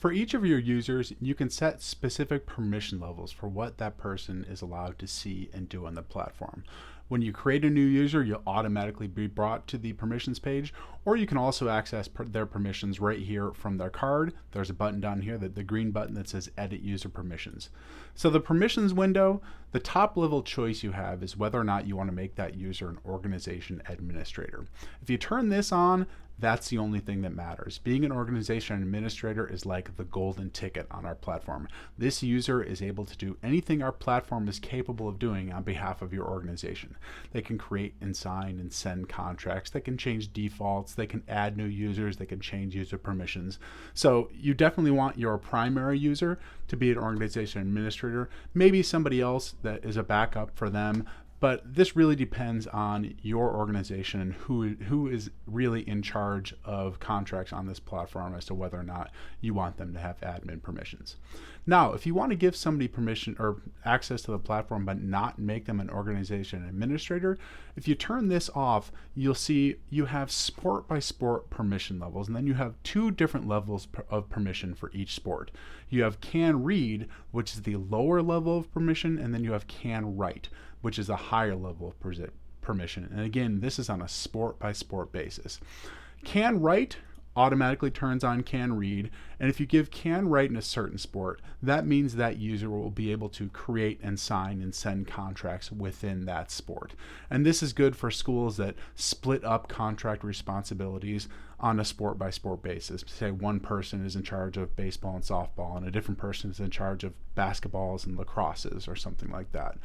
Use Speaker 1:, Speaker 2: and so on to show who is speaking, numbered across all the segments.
Speaker 1: For each of your users, you can set specific permission levels for what that person is allowed to see and do on the platform. When you create a new user, you'll automatically be brought to the permissions page, or you can also access their permissions right here from their card. There's a button down here, the green button that says Edit User Permissions. So the permissions window, the top level choice you have is whether or not you want to make that user an organization administrator. If you turn this on, that's the only thing that matters. Being an organization administrator is like the golden ticket on our platform. This user is able to do anything our platform is capable of doing on behalf of your organization. They can create and sign and send contracts. They can change defaults. They can add new users. They can change user permissions. So you definitely want your primary user to be an organization administrator, maybe somebody else that is a backup for them. But this really depends on your organization and who is really in charge of contracts on this platform as to whether or not you want them to have admin permissions. Now, if you want to give somebody permission or access to the platform but not make them an organization administrator, if you turn this off, you'll see you have sport by sport permission levels, and then you have two different levels of permission for each sport. You have can read, which is the lower level of permission, and then you have can write, which is a higher level of permission. And again, this is on a sport by sport basis. Can write automatically turns on can read, and if you give can write in a certain sport, that means that user will be able to create and sign and send contracts within that sport. And this is good for schools that split up contract responsibilities on a sport by sport basis. Say one person is in charge of baseball and softball and a different person is in charge of basketballs and lacrosses or something like that.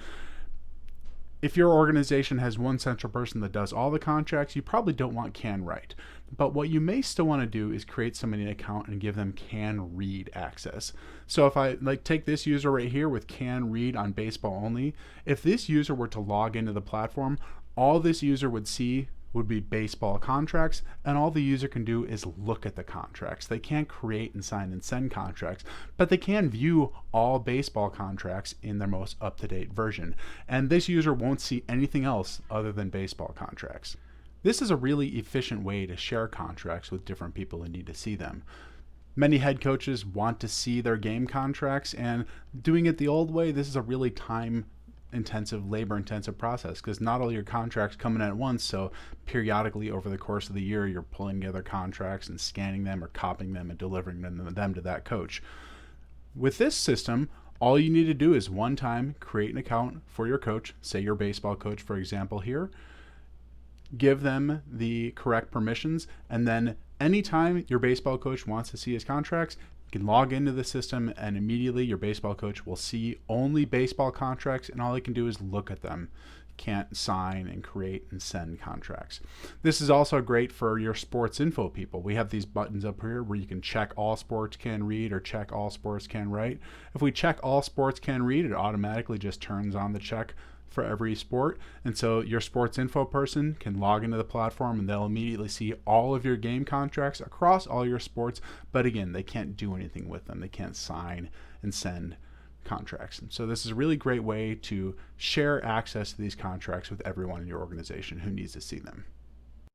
Speaker 1: If your organization has one central person that does all the contracts, you probably don't want can write. But what you may still want to do is create somebody an account and give them can read access. So if I take this user right here with can read on baseball only, if this user were to log into the platform, all this user would see would be baseball contracts, and all the user can do is look at the contracts. They can't create and sign and send contracts, but they can view all baseball contracts in their most up-to-date version. And this user won't see anything else other than baseball contracts. This is a really efficient way to share contracts with different people who need to see them. Many head coaches want to see their game contracts, and doing it the old way, this is a really time-intensive, labor-intensive process because not all your contracts come in at once, so periodically over the course of the year you're pulling together contracts and scanning them or copying them and delivering them to that coach. With this system, all you need to do is one time create an account for your coach, say your baseball coach for example here, give them the correct permissions, and then anytime your baseball coach wants to see his contracts, you can log into the system and immediately your baseball coach will see only baseball contracts, and all he can do is look at them. Can't sign and create and send contracts. This is also great for your sports info people. We have these buttons up here where you can check all sports can read or check all sports can write. If we check all sports can read, it automatically just turns on the check for every sport, and so your sports info person can log into the platform and they'll immediately see all of your game contracts across all your sports, but again, they can't do anything with them. They can't sign and send contracts. And so this is a really great way to share access to these contracts with everyone in your organization who needs to see them.